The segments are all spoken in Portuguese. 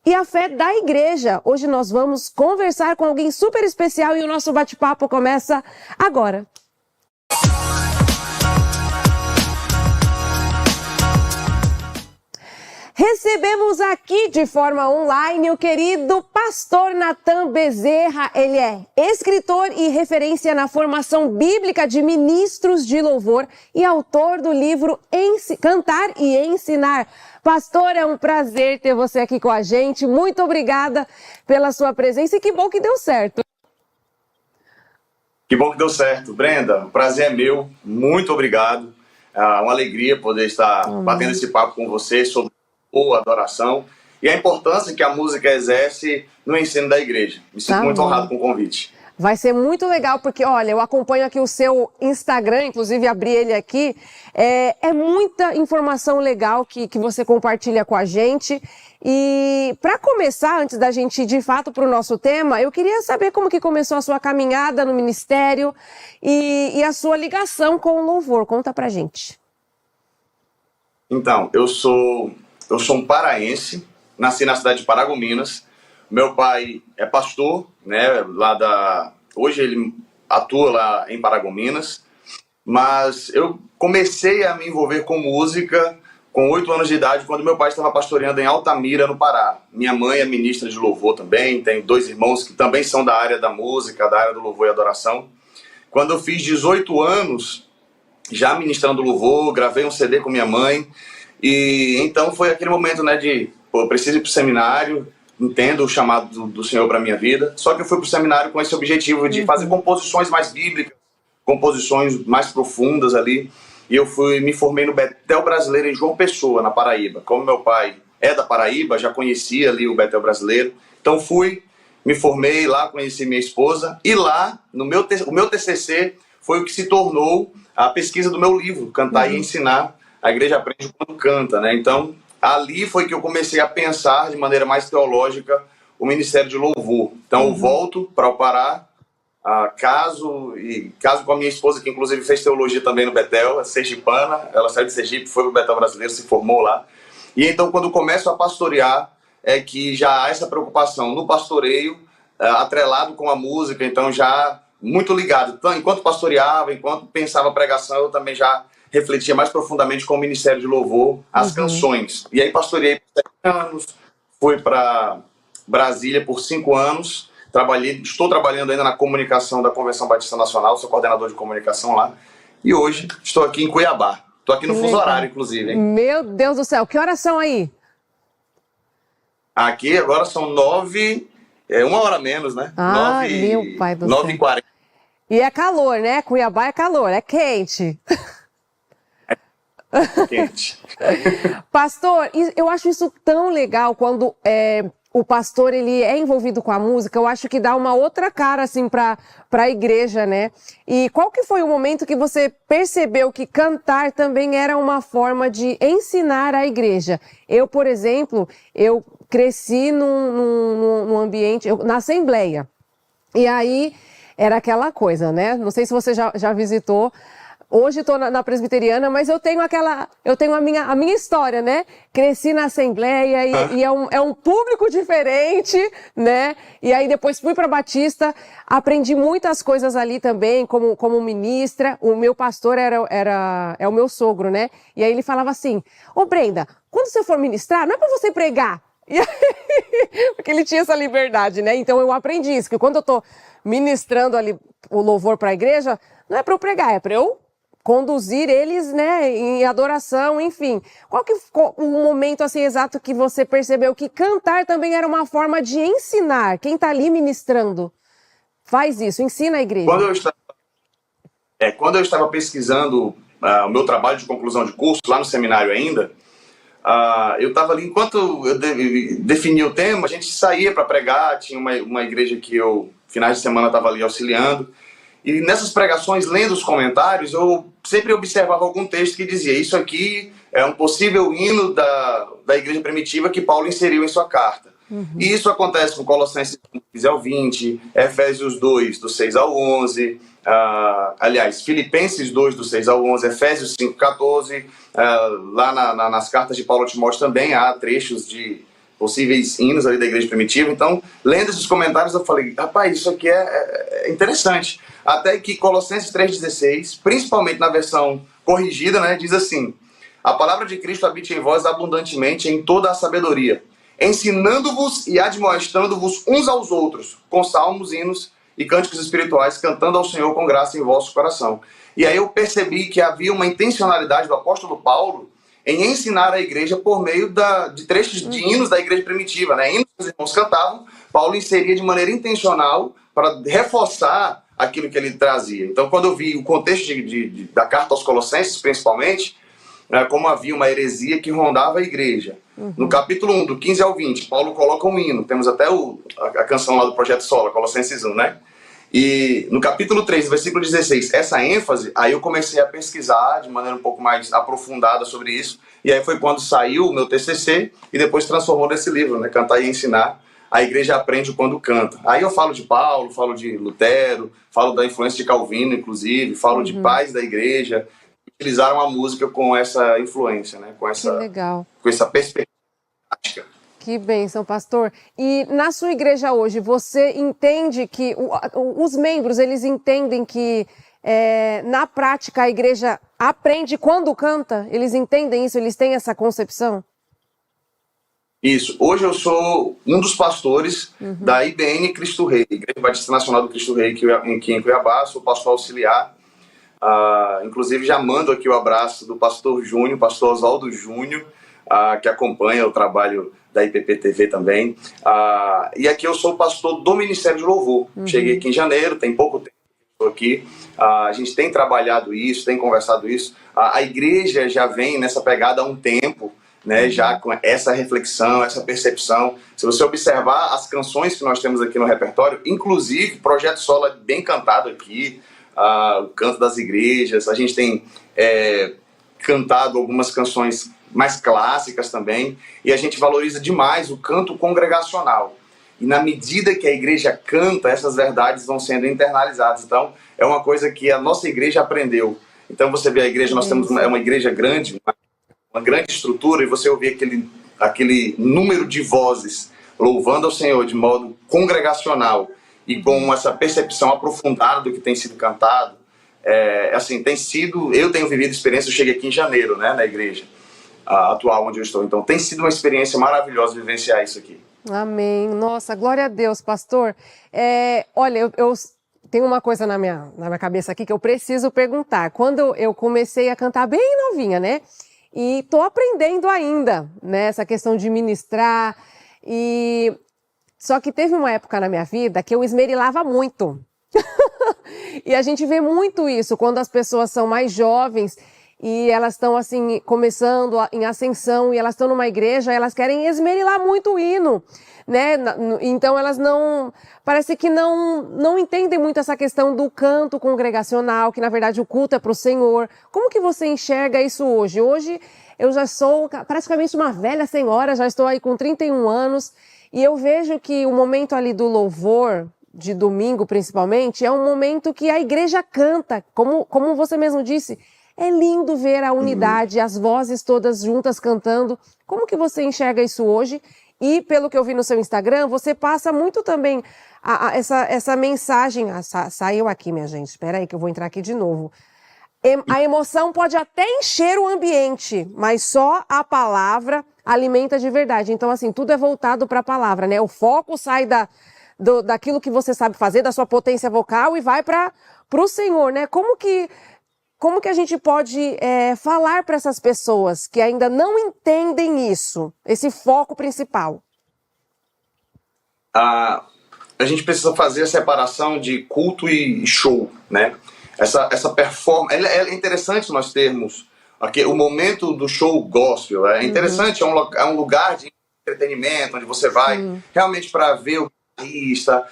e a fé da igreja. Hoje nós vamos conversar com alguém super especial e o nosso bate-papo começa agora. Recebemos aqui de forma online o querido pastor Natan Bezerra. Ele é escritor e referência na formação bíblica de ministros de louvor e autor do livro Cantar e Ensinar. Pastor, é um prazer ter você aqui com a gente. Muito obrigada pela sua presença e que bom que deu certo. Que bom que deu certo. Brenda, o prazer é meu. Muito obrigado. É uma alegria poder estar batendo esse papo com você sobre boa adoração e a importância que a música exerce no ensino da igreja. Me sinto muito honrado com o convite. Vai ser muito legal, porque, olha, eu acompanho aqui o seu Instagram, inclusive abri ele aqui, é muita informação legal que você compartilha com a gente. E para começar, antes da gente ir de fato para o nosso tema, eu queria saber como que começou a sua caminhada no ministério e a sua ligação com o louvor. Conta pra gente. Então, eu sou um paraense, nasci na cidade de Paragominas. Meu pai é pastor, né, hoje ele atua lá em Paragominas, mas eu comecei a me envolver com música com 8 anos de idade, quando meu pai estava pastoreando em Altamira, no Pará. Minha mãe é ministra de louvor também, tem 2 irmãos que também são da área da música, da área do louvor e adoração. Quando eu fiz 18 anos, já ministrando louvor, gravei um CD com minha mãe. E então foi aquele momento, né, eu preciso ir para o seminário, entendo o chamado do Senhor para a minha vida. Só que eu fui para o seminário com esse objetivo de fazer composições mais bíblicas, composições mais profundas ali. E eu me formei no Bethel Brasileiro em João Pessoa, na Paraíba. Como meu pai é da Paraíba, já conhecia ali o Bethel Brasileiro. Então me formei lá, conheci minha esposa. E lá, o meu TCC foi o que se tornou a pesquisa do meu livro, Cantar e Ensinar. A igreja aprende quando canta, né? Então, ali foi que eu comecei a pensar de maneira mais teológica o ministério de louvor. Então, eu volto para o Pará, caso com a minha esposa, que inclusive fez teologia também no Bethel, sergipana. Ela saiu de Sergipe, foi para o Bethel Brasileiro, se formou lá. E então, quando começo a pastorear, é que já há essa preocupação no pastoreio, atrelado com a música, então já muito ligado. Então, enquanto pastoreava, enquanto pensava a pregação, eu também já refletia mais profundamente com o ministério de louvor, as canções. E aí pastoreei por 7 anos, fui para Brasília por 5 anos, estou trabalhando ainda na comunicação da Convenção Batista Nacional, sou coordenador de comunicação lá, e hoje estou aqui em Cuiabá. Estou aqui no fuso horário, inclusive, hein? Meu Deus do céu, que horas são aí? Aqui agora são 9, 1 hora menos, né? Meu pai do céu. 9h40. E é calor, né? Cuiabá é calor, é quente. Quente. Pastor, eu acho isso tão legal quando o pastor ele é envolvido com a música. Eu acho que dá uma outra cara assim para a igreja, né? E qual que foi o momento que você percebeu que cantar também era uma forma de ensinar a igreja? Eu, por exemplo, eu cresci num ambiente, na Assembleia. E aí era aquela coisa, né? Não sei se você já visitou. Hoje estou na presbiteriana, mas eu tenho a minha história, né? Cresci na Assembleia e é um público diferente, né? E aí depois fui para Batista, aprendi muitas coisas ali também, como ministra. O meu pastor é o meu sogro, né? E aí ele falava assim: ô Brenda, quando você for ministrar, não é para você pregar. E aí, porque ele tinha essa liberdade, né? Então eu aprendi isso, que quando eu estou ministrando ali o louvor para a igreja, não é para eu pregar, é para eu conduzir eles, né, em adoração, enfim. Qual que ficou o momento assim exato que você percebeu que cantar também era uma forma de ensinar? Quem está ali ministrando faz isso, ensina a igreja. Quando eu estava pesquisando o meu trabalho de conclusão de curso, lá no seminário ainda, eu estava ali, enquanto eu definia o tema, a gente saía para pregar, tinha uma igreja que eu, finais de semana, estava ali auxiliando. E nessas pregações, lendo os comentários, eu sempre observava algum texto que dizia: isso aqui é um possível hino da igreja primitiva que Paulo inseriu em sua carta. E isso acontece com Colossenses 15 ao 20, Efésios 2, do 6 ao 11, aliás, Filipenses 2, do 6 ao 11, Efésios 5, 14, lá nas cartas de Paulo a Timóteo também há trechos possíveis hinos ali da igreja primitiva. Então, lendo esses comentários, eu falei, rapaz, isso aqui é interessante. Até que Colossenses 3,16, principalmente na versão corrigida, né, diz assim: a palavra de Cristo habite em vós abundantemente em toda a sabedoria, ensinando-vos e admoestando-vos uns aos outros, com salmos, hinos e cânticos espirituais, cantando ao Senhor com graça em vosso coração. E aí eu percebi que havia uma intencionalidade do apóstolo Paulo em ensinar a igreja por meio de trechos de hinos da igreja primitiva, né? Hinos que os irmãos cantavam, Paulo inseria de maneira intencional para reforçar aquilo que ele trazia. Então, quando eu vi o contexto da carta aos Colossenses, principalmente, como havia uma heresia que rondava a igreja. No capítulo 1, do 15 ao 20, Paulo coloca um hino. Temos até a canção lá do Projeto Sola, Colossenses 1, né? E no capítulo 3, versículo 16, essa ênfase, aí eu comecei a pesquisar de maneira um pouco mais aprofundada sobre isso. E aí foi quando saiu o meu TCC e depois transformou nesse livro, né? Cantar e Ensinar. A igreja aprende quando canta. Aí eu falo de Paulo, falo de Lutero, falo da influência de Calvino, inclusive, falo de pais da igreja. Utilizaram a música com essa influência, né? Com essa, que legal. Com essa perspectiva. Que bênção, pastor. E na sua igreja hoje, você entende que os membros, eles entendem que na prática a igreja aprende quando canta? Eles entendem isso? Eles têm essa concepção? Isso. Hoje eu sou um dos pastores da IBN Cristo Rei, Igreja Batista Nacional do Cristo Rei, aqui em Cuiabá. Sou pastor auxiliar. Inclusive já mando aqui o abraço do pastor Júnior, pastor Oswaldo Júnior, que acompanha o trabalho da IPP-TV também. E aqui eu sou pastor do Ministério de Louvor. Cheguei aqui em janeiro, tem pouco tempo que estou aqui. A gente tem trabalhado isso, tem conversado isso. A igreja já vem nessa pegada há um tempo, né, já com essa reflexão, essa percepção. Se você observar as canções que nós temos aqui no repertório, inclusive Projeto Sola é bem cantado aqui, o canto das igrejas, a gente tem cantado algumas canções mais clássicas também, e a gente valoriza demais o canto congregacional. E na medida que a igreja canta, essas verdades vão sendo internalizadas. Então, é uma coisa que a nossa igreja aprendeu. Então, você vê a igreja, nós temos uma igreja grande, uma grande estrutura, e você ouvir aquele número de vozes louvando ao Senhor de modo congregacional e com essa percepção aprofundada do que tem sido cantado. Assim, eu tenho vivido experiência, eu cheguei aqui em janeiro, né, na igreja atual onde eu estou. Então, tem sido uma experiência maravilhosa vivenciar isso aqui. Amém. Nossa, glória a Deus, pastor. Olha, eu tenho uma coisa na minha cabeça aqui que eu preciso perguntar. Quando eu comecei a cantar bem novinha, né? E tô aprendendo ainda, né? Essa questão de ministrar. Só que teve uma época na minha vida que eu esmerilava muito. E a gente vê muito isso quando as pessoas são mais jovens e elas estão assim, começando em ascensão e elas estão numa igreja, elas querem esmerilar muito o hino, né? Então elas parece que não entendem muito essa questão do canto congregacional, que na verdade o culto é para o Senhor. Como que você enxerga isso hoje? Hoje eu já sou praticamente uma velha senhora, já estou aí com 31 anos e eu vejo que o momento ali do louvor, de domingo principalmente, é um momento que a igreja canta, como você mesmo disse. É lindo ver a unidade, as vozes todas juntas cantando. Como que você enxerga isso hoje? E pelo que eu vi no seu Instagram, você passa muito também essa mensagem. Saiu aqui, minha gente. Espera aí que eu vou entrar aqui de novo. A emoção pode até encher o ambiente, mas só a palavra alimenta de verdade. Então, assim, tudo é voltado para a palavra, né? O foco sai daquilo que você sabe fazer, da sua potência vocal e vai para o Senhor, né? Como que a gente pode falar para essas pessoas que ainda não entendem isso, esse foco principal? A gente precisa fazer a separação de culto e show, né? Essa performance, é interessante nós termos o momento do show gospel, é interessante, é um lugar de entretenimento, onde você vai realmente para ver o guitarrista.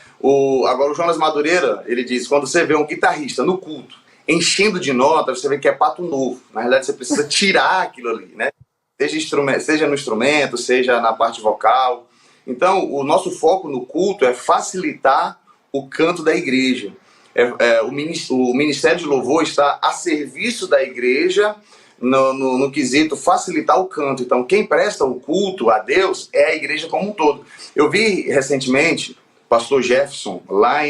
Agora o Jonas Madureira, ele diz, quando você vê um guitarrista no culto, enchendo de nota, você vê que é pato novo. Na realidade, você precisa tirar aquilo ali, né? Seja no instrumento, seja na parte vocal. Então, o nosso foco no culto é facilitar o canto da igreja. O Ministério de Louvor está a serviço da igreja, no quesito facilitar o canto. Então, quem presta o culto a Deus é a igreja como um todo. Eu vi recentemente o pastor Jefferson, lá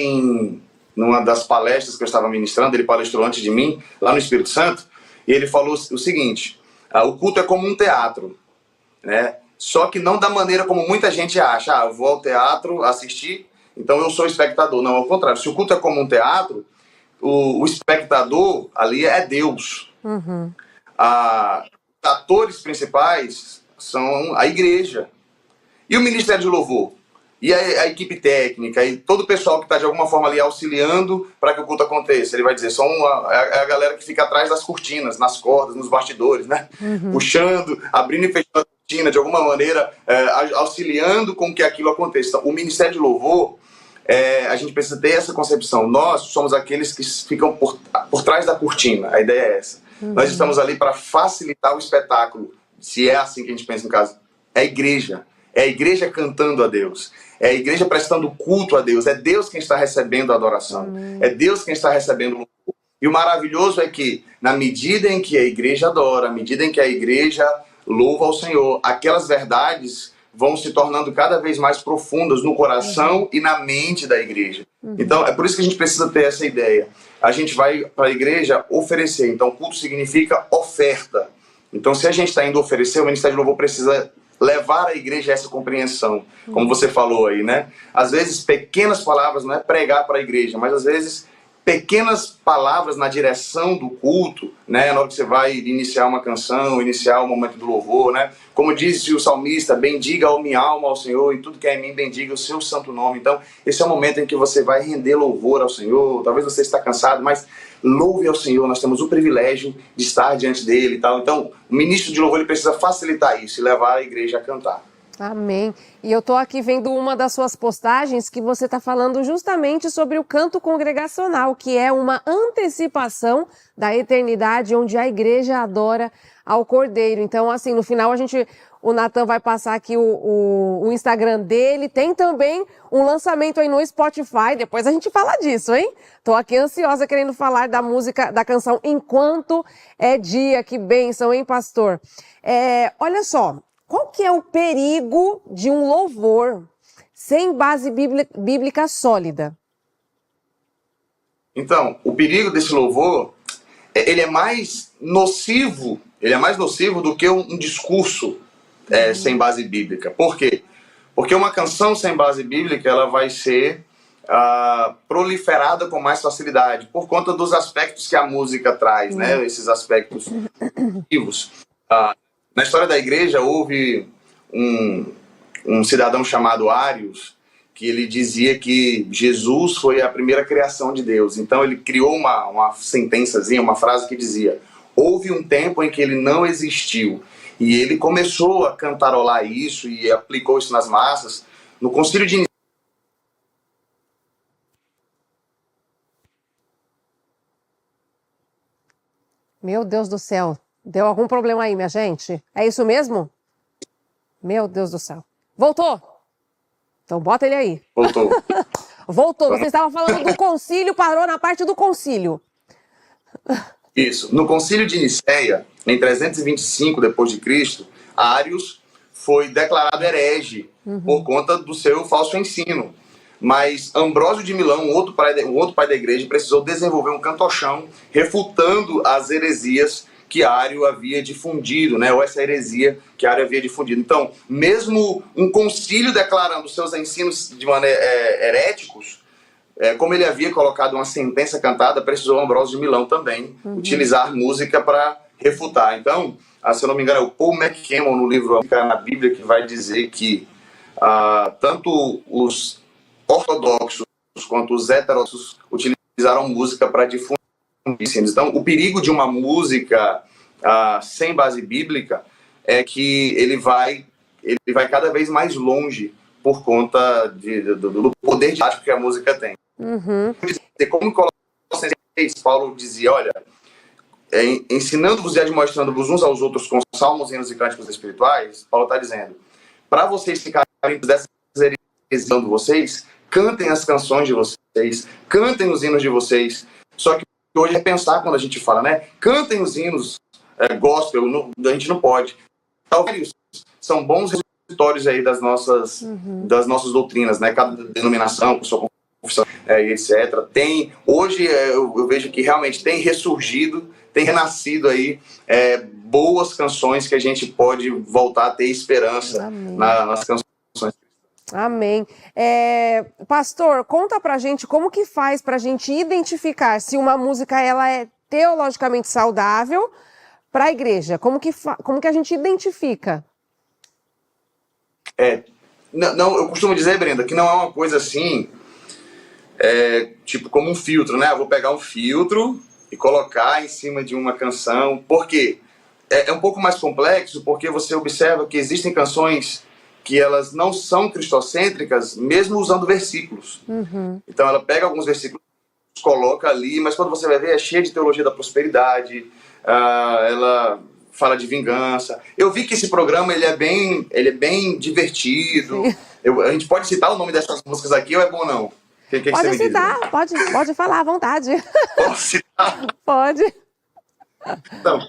numa das palestras que eu estava ministrando, ele palestrou antes de mim, lá no Espírito Santo, e ele falou o seguinte: o culto é como um teatro, né? Só que não da maneira como muita gente acha. Eu vou ao teatro assistir, então eu sou espectador. Não, ao contrário. Se o culto é como um teatro, o espectador ali é Deus. Uhum. Os atores principais são a igreja. E o Ministério de Louvor? E a equipe técnica? E todo o pessoal que está de alguma forma ali auxiliando para que o culto aconteça? Ele vai dizer, são a galera que fica atrás das cortinas, nas cordas, nos bastidores, né? Uhum. Puxando, abrindo e fechando a cortina, de alguma maneira, auxiliando com que aquilo aconteça. Então, o Ministério de Louvor, a gente precisa ter essa concepção. Nós somos aqueles que ficam por trás da cortina. A ideia é essa. Uhum. Nós estamos ali para facilitar o espetáculo. Se é assim que a gente pensa no caso. É a igreja. É a igreja cantando a Deus. É a igreja prestando culto a Deus. É Deus quem está recebendo a adoração. É Deus quem está recebendo o louvor. E o maravilhoso é que, na medida em que a igreja adora, à medida em que a igreja louva ao Senhor, aquelas verdades vão se tornando cada vez mais profundas no coração e na mente da igreja. Então, é por isso que a gente precisa ter essa ideia. A gente vai para a igreja oferecer. Então, culto significa oferta. Então, se a gente está indo oferecer, o Ministério de Louvor precisa levar a igreja a essa compreensão, como você falou aí, né? Às vezes, pequenas palavras, não é pregar para a igreja, mas às vezes, pequenas palavras na direção do culto, né? Na hora que você vai iniciar uma canção, iniciar o momento do louvor, né? Como disse o salmista, bendiga a minha alma ao Senhor e tudo que é em mim, bendiga o seu santo nome. Então, esse é o momento em que você vai render louvor ao Senhor. Talvez você está cansado, mas louve ao Senhor. Nós temos o privilégio de estar diante dele e tal. Então, o ministro de louvor ele precisa facilitar isso e levar a igreja a cantar. Amém. E eu estou aqui vendo uma das suas postagens que você está falando justamente sobre o canto congregacional, que é uma antecipação da eternidade, onde a igreja adora ao Cordeiro. Então, assim, no final o Natan vai passar aqui o Instagram dele, tem também um lançamento aí no Spotify, depois a gente fala disso, hein? Tô aqui ansiosa querendo falar da música, da canção Enquanto é Dia, que bênção, hein, pastor? Olha só, qual que é o perigo de um louvor sem base bíblica sólida? Então, o perigo desse louvor, ele é mais nocivo do que um discurso sem base bíblica. Por quê? Porque uma canção sem base bíblica, ela vai ser proliferada com mais facilidade, por conta dos aspectos que a música traz, né? Esses aspectos positivos. Na história da igreja, houve um cidadão chamado Arius, que ele dizia que Jesus foi a primeira criação de Deus. Então ele criou uma sentençazinha, uma frase que dizia: houve um tempo em que ele não existiu. E ele começou a cantarolar isso e aplicou isso nas massas. No Concílio de Meu Deus do céu, deu algum problema aí, minha gente? É isso mesmo? Meu Deus do céu. Voltou? Então bota ele aí. Voltou. Voltou. Você estava falando do concílio, parou na parte do concílio. Isso. No Concílio de Nicéia, em 325 d.C., Arius foi declarado herege por conta do seu falso ensino. Mas Ambrósio de Milão, um outro pai da igreja, precisou desenvolver um cantochão refutando as heresias que Ário havia difundido, né? Ou essa heresia que Ário havia difundido. Então, mesmo um concílio declarando seus ensinos de maneira heréticos, como ele havia colocado uma sentença cantada, precisou Ambrósio de Milão também utilizar música para refutar. Então, se eu não me engano, é o Paul McCammon, no livro na Bíblia, que vai dizer que tanto os ortodoxos quanto os heterodoxos utilizaram música para difundir ensinos. Então, o perigo de uma música sem base bíblica é que ele vai cada vez mais longe por conta do poder didático que a música tem. Como em Colossenses 6, Paulo dizia, olha, ensinando-vos e admoestando-vos uns aos outros com salmos, hinos e cânticos espirituais, Paulo está dizendo, para vocês ficarem dessas heresias de vocês, cantem as canções de vocês, cantem os hinos de vocês. Só que hoje é pensar quando a gente fala, né? Cantem os hinos gospel, a gente não pode. Talvez são bons repositórios aí das nossas doutrinas, né? Cada denominação com sua confissão, e etc. Hoje eu vejo que realmente tem ressurgido, tem renascido aí boas canções que a gente pode voltar a ter esperança nas canções. Amém. Pastor, conta pra gente como que faz pra gente identificar se uma música ela é teologicamente saudável para a igreja. Como que a gente identifica? Não, eu costumo dizer, Brenda, que não é uma coisa assim, tipo como um filtro, né? Eu vou pegar um filtro e colocar em cima de uma canção. Por quê? É um pouco mais complexo, porque você observa que existem canções que elas não são cristocêntricas, mesmo usando versículos. Então ela pega alguns versículos, coloca ali, mas quando você vai ver, é cheia de teologia da prosperidade, ela fala de vingança. Eu vi que esse programa ele é bem divertido. A gente pode citar o nome dessas músicas aqui ou é bom ou não? Que pode você citar, me diz? pode falar à vontade. Posso citar? Pode. Então,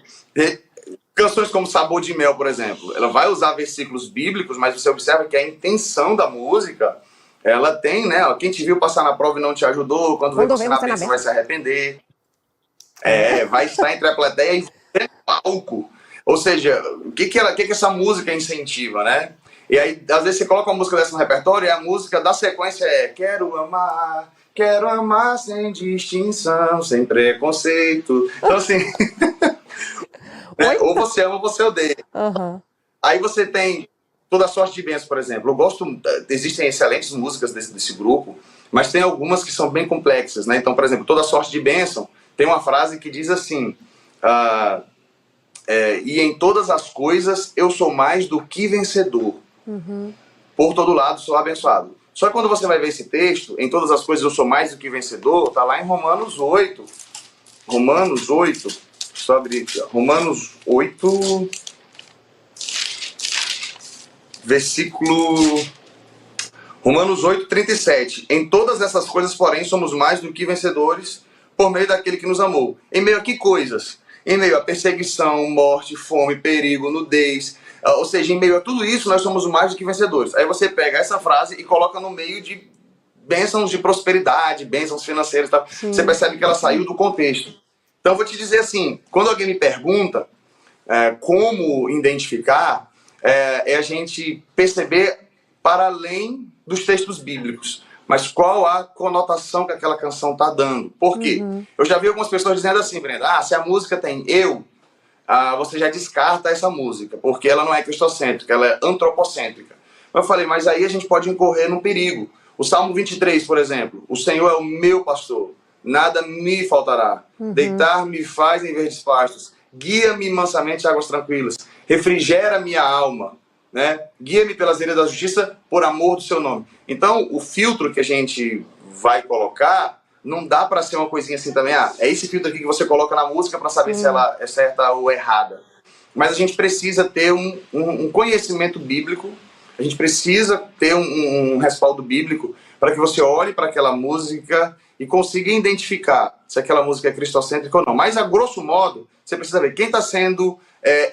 canções como Sabor de Mel, por exemplo, ela vai usar versículos bíblicos, mas você observa que a intenção da música, ela tem, né? Quem te viu passar na prova e não te ajudou, quando vê você na bênção vai se arrepender. Vai estar entre a plateia e você no palco. Ou seja, o que essa música incentiva, né? E aí, às vezes você coloca uma música dessa no repertório e a música da sequência é quero amar sem distinção, sem preconceito. Então, assim... Ou você ama ou você odeia. Aí você tem Toda Sorte de Bênçãos, por exemplo. Existem excelentes músicas desse grupo, mas tem algumas que são bem complexas, né? Então, por exemplo, Toda Sorte de Bênção tem uma frase que diz assim: e em todas as coisas eu sou mais do que vencedor. Por todo lado sou abençoado. Só que quando você vai ver esse texto, em todas as coisas eu sou mais do que vencedor, tá lá em Romanos 8. Romanos 8. Só abrir aqui, ó. Romanos 8, versículo... Romanos 8, 37. Em todas essas coisas, porém, somos mais do que vencedores por meio daquele que nos amou. Em meio a que coisas? Em meio a perseguição, morte, fome, perigo, nudez. Ou seja, em meio a tudo isso, nós somos mais do que vencedores. Aí você pega essa frase e coloca no meio de bênçãos de prosperidade, bênçãos financeiras. Tá? Você percebe que ela saiu do contexto. Então, eu vou te dizer assim, quando alguém me pergunta como identificar, é a gente perceber para além dos textos bíblicos, mas qual a conotação que aquela canção está dando. Por quê? Eu já vi algumas pessoas dizendo assim, Brenda, se a música tem eu, você já descarta essa música, porque ela não é cristocêntrica, ela é antropocêntrica. Eu falei, mas aí a gente pode incorrer num perigo. O Salmo 23, por exemplo, o Senhor é o meu pastor, nada me faltará. Deitar-me faz em verdes pastos. Guia-me mansamente a águas tranquilas. Refrigera minha alma. Né? Guia-me pelas veredas da justiça por amor do seu nome. Então, o filtro que a gente vai colocar não dá para ser uma coisinha assim também. É esse filtro aqui que você coloca na música para saber se ela é certa ou errada. Mas a gente precisa ter um conhecimento bíblico. A gente precisa ter um respaldo bíblico para que você olhe para aquela música e consiga identificar se aquela música é cristocêntrica ou não. Mas, a grosso modo, você precisa ver quem está sendo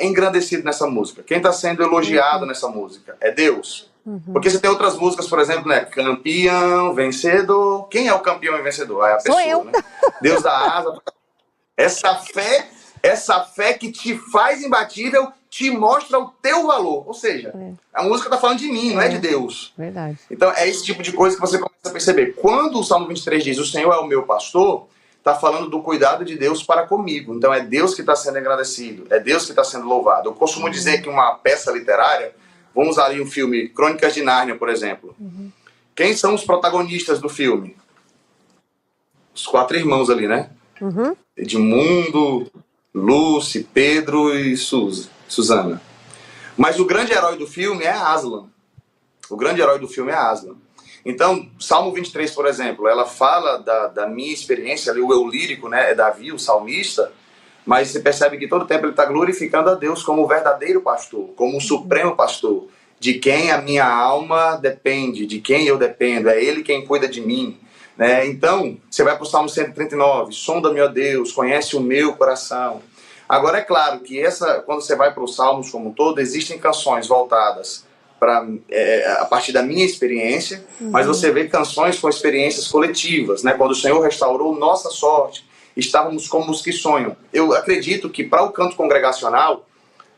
engrandecido nessa música, quem está sendo elogiado nessa música. É Deus. Porque você tem outras músicas, por exemplo, né? Campeão, vencedor. Quem é o campeão e vencedor? É a pessoa, sou eu. Né? Deus dá asa. Essa fé que te faz imbatível te mostra o teu valor. Ou seja, a música está falando de mim, não é de Deus. Verdade. Então, é esse tipo de coisa que você começa a perceber. Quando o Salmo 23 diz, o Senhor é o meu pastor, está falando do cuidado de Deus para comigo. Então, é Deus que está sendo agradecido, é Deus que está sendo louvado. Eu costumo dizer que uma peça literária, vamos usar ali um filme, Crônicas de Nárnia, por exemplo. Quem são os protagonistas do filme? Os 4 irmãos ali, né? Edmundo, Lucy, Pedro e Susana. Mas o grande herói do filme é Aslan. O grande herói do filme é Aslan. Então, Salmo 23, por exemplo, ela fala da minha experiência, ali, o eu lírico, né, é Davi, o salmista, mas você percebe que todo tempo ele está glorificando a Deus como o verdadeiro pastor, como o supremo pastor, de quem a minha alma depende, de quem eu dependo, é Ele quem cuida de mim. Né? Então, você vai para o Salmo 139, sonda-me, ó Deus, conhece o meu coração. Agora, é claro que quando você vai para os Salmos como um todo, existem canções voltadas a partir da minha experiência, mas você vê canções com experiências coletivas, né? Quando o Senhor restaurou nossa sorte, estávamos como os que sonham. Eu acredito que para o canto congregacional,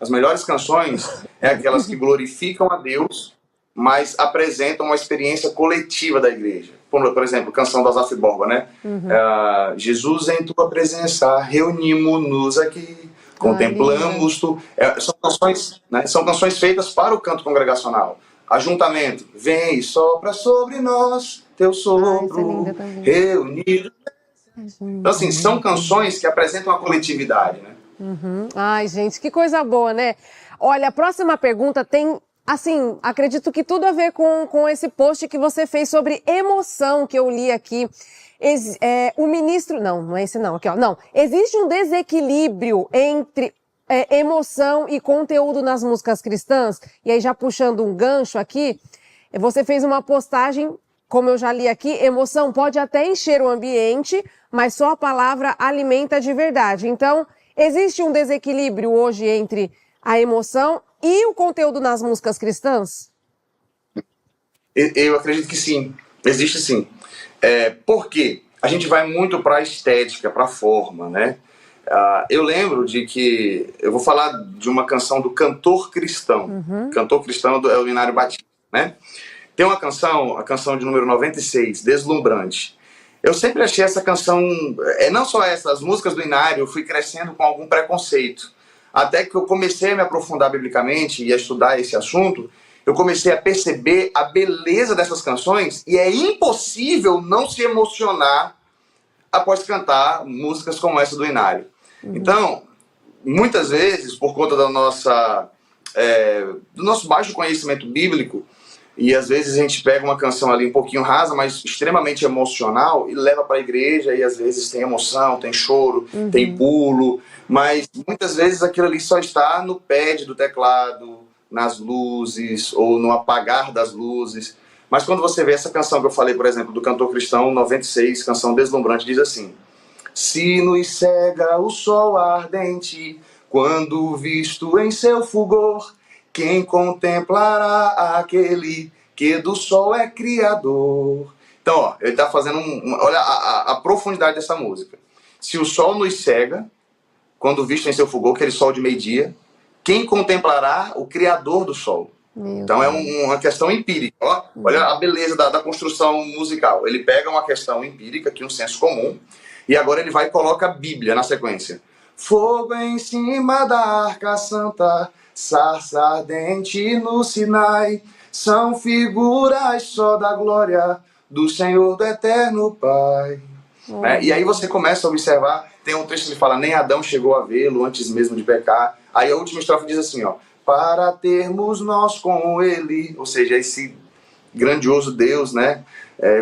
as melhores canções é aquelas que glorificam a Deus, mas apresentam uma experiência coletiva da igreja. Por exemplo, canção do Asaf Borba, né? Jesus, em tua presença, reunimos-nos aqui, contemplamos tu. São canções, né? São canções feitas para o canto congregacional. Ajuntamento, vem e sopra sobre nós teu sopro, reunido. Então, assim, são canções que apresentam a coletividade, né? Ai, gente, que coisa boa, né? Olha, a próxima pergunta tem, assim, acredito que tudo a ver com esse post que você fez sobre emoção, que eu li aqui. O ministro... Não é esse não, aqui ó. Não, existe um desequilíbrio entre emoção e conteúdo nas músicas cristãs? E aí, já puxando um gancho aqui, você fez uma postagem, como eu já li aqui, emoção pode até encher o ambiente, mas só a palavra alimenta de verdade. Então, existe um desequilíbrio hoje entre a emoção e o conteúdo nas músicas cristãs? Eu acredito que sim, existe sim. Por quê? A gente vai muito para a estética, para a forma, né? Eu lembro de que... Eu vou falar de uma canção do Cantor Cristão. Cantor Cristão é o Linário Batista, né? Tem uma canção, a canção de número 96, Deslumbrante. Eu sempre achei essa canção... não só essa, as músicas do Inário, eu fui crescendo com algum preconceito. Até que eu comecei a me aprofundar biblicamente e a estudar esse assunto, eu comecei a perceber a beleza dessas canções e é impossível não se emocionar após cantar músicas como essa do Inário. Então, muitas vezes, por conta do nosso baixo conhecimento bíblico, e às vezes a gente pega uma canção ali um pouquinho rasa, mas extremamente emocional, e leva para a igreja, e às vezes tem emoção, tem choro, tem pulo, mas muitas vezes aquilo ali só está no pad do teclado, nas luzes, ou no apagar das luzes. Mas quando você vê essa canção que eu falei, por exemplo, do Cantor Cristão 96, canção Deslumbrante, diz assim: se nos cega o sol ardente, quando visto em seu fulgor, quem contemplará aquele que do sol é criador? Então, ó, ele está fazendo olha a profundidade dessa música. Se o sol nos cega, quando visto em seu fulgor, aquele sol de meio-dia, quem contemplará o criador do sol? Então é uma questão empírica. Ó, olha a beleza da construção musical. Ele pega uma questão empírica, aqui um senso comum, e agora ele vai e coloca a Bíblia na sequência. Fogo em cima da arca santa, sarça ardente no Sinai, são figuras só da glória do Senhor do Eterno Pai. E aí você começa a observar, tem um trecho que ele fala, nem Adão chegou a vê-lo antes mesmo de pecar. Aí a última estrofe diz assim, ó, para termos nós com ele, ou seja, esse grandioso Deus, né,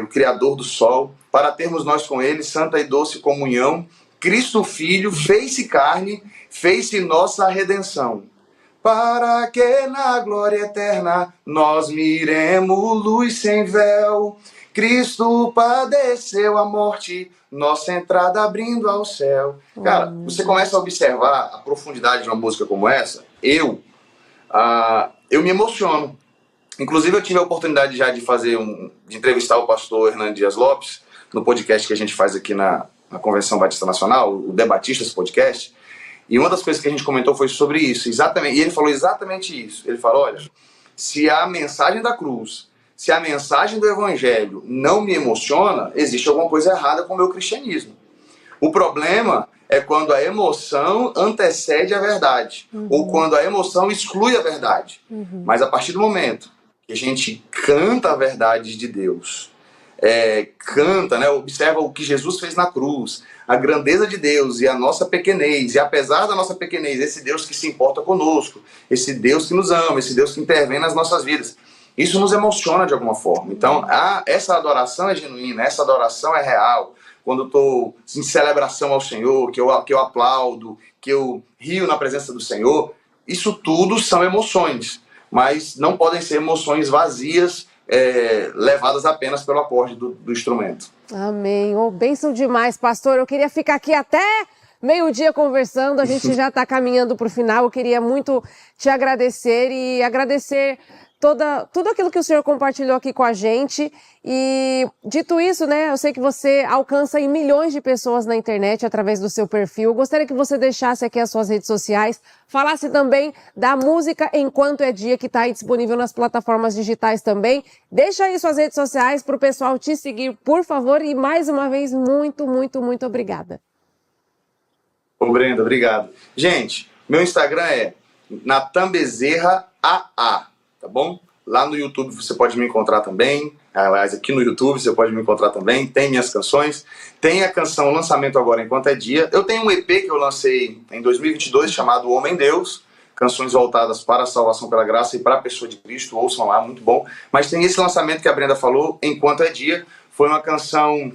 o Criador do sol, para termos nós com ele santa e doce comunhão, Cristo Filho fez-se carne, fez-se nossa redenção, para que na glória eterna nós miremos luz sem véu. Cristo padeceu a morte, nossa entrada abrindo ao céu. Cara, você começa a observar a profundidade de uma música como essa, eu me emociono. Inclusive eu tive a oportunidade já de entrevistar o pastor Hernando Dias Lopes, no podcast que a gente faz aqui na Convenção Batista Nacional, o Debatistas Podcast, e uma das coisas que a gente comentou foi sobre isso, exatamente, e ele falou exatamente isso. Ele falou, olha, se a mensagem da cruz, se a mensagem do evangelho não me emociona, existe alguma coisa errada com o meu cristianismo. O problema é quando a emoção antecede a verdade, ou quando a emoção exclui a verdade. Mas a partir do momento que a gente canta a verdade de Deus, canta, né, observa o que Jesus fez na cruz, a grandeza de Deus e a nossa pequenez, e apesar da nossa pequenez, esse Deus que se importa conosco, esse Deus que nos ama, esse Deus que intervém nas nossas vidas, isso nos emociona de alguma forma. Então, essa adoração é genuína, essa adoração é real. Quando eu estou em celebração ao Senhor, que eu aplaudo, que eu rio na presença do Senhor, isso tudo são emoções, mas não podem ser emoções vazias, levadas apenas pelo acorde do instrumento. Amém. Bênção demais, pastor. Eu queria ficar aqui até meio-dia conversando, a gente já está caminhando para o final. Eu queria muito te agradecer e agradecer tudo aquilo que o senhor compartilhou aqui com a gente. E dito isso, né, eu sei que você alcança aí milhões de pessoas na internet através do seu perfil. Eu gostaria que você deixasse aqui as suas redes sociais, falasse também da música Enquanto é Dia, que está aí disponível nas plataformas digitais também. Deixa aí suas redes sociais para o pessoal te seguir, por favor. E mais uma vez, muito, muito, muito obrigada. Ô, Brenda, obrigado. Gente, meu Instagram é natambezerraa, tá bom? Lá no YouTube você pode me encontrar também. Aliás, aqui no YouTube você pode me encontrar também. Tem minhas canções. Tem a canção lançamento agora Enquanto é Dia. Eu tenho um EP que eu lancei em 2022 chamado Homem Deus. Canções voltadas para a salvação pela graça e para a pessoa de Cristo. Ouçam lá, muito bom. Mas tem esse lançamento que a Brenda falou, Enquanto é Dia. Foi uma canção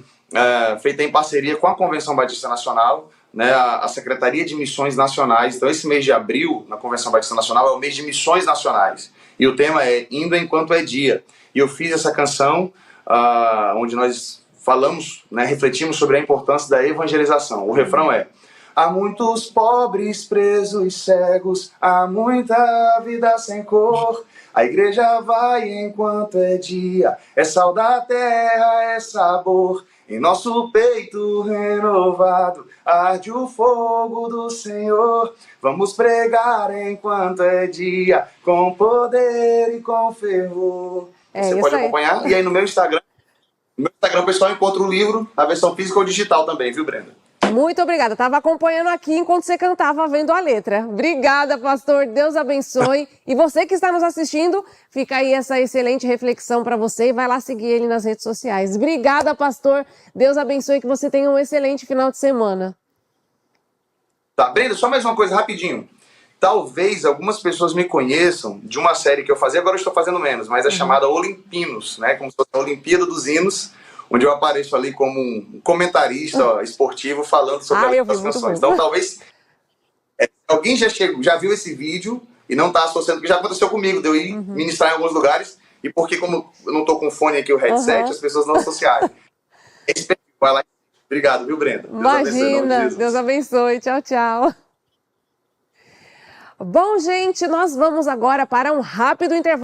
feita em parceria com a Convenção Batista Nacional, né, a Secretaria de Missões Nacionais. Então esse mês de abril, na Convenção Batista Nacional, é o mês de missões nacionais. E o tema é Indo Enquanto é Dia. E eu fiz essa canção onde nós falamos, né, refletimos sobre a importância da evangelização. O refrão é: há muitos pobres, presos e cegos, há muita vida sem cor. A igreja vai enquanto é dia, é sal da terra, é sabor. Em nosso peito renovado, arde o fogo do Senhor. Vamos pregar enquanto é dia, com poder e com fervor. Você pode acompanhar. E aí no meu Instagram o pessoal encontra o livro, a versão física ou digital também, viu, Brenda? Muito obrigada. Estava acompanhando aqui enquanto você cantava, vendo a letra. Obrigada, pastor. Deus abençoe. E você que está nos assistindo, fica aí essa excelente reflexão para você e vai lá seguir ele nas redes sociais. Obrigada, pastor. Deus abençoe e que você tenha um excelente final de semana. Tá, Brenda, só mais uma coisa rapidinho. Talvez algumas pessoas me conheçam de uma série que eu fazia, agora eu estou fazendo menos, mas é chamada Olimpinos, né? Como se fosse a Olimpíada dos Hinos, onde eu apareço ali como um comentarista esportivo falando sobre as canções. Então talvez alguém já viu esse vídeo e não está associando, porque já aconteceu comigo, de eu ir ministrar em alguns lugares, e porque como eu não estou com fone aqui, o headset, as pessoas não associarem. Vai lá. Obrigado, viu, Brenda? Imagina, Deus abençoe. Tchau, tchau. Bom, gente, nós vamos agora para um rápido intervalo.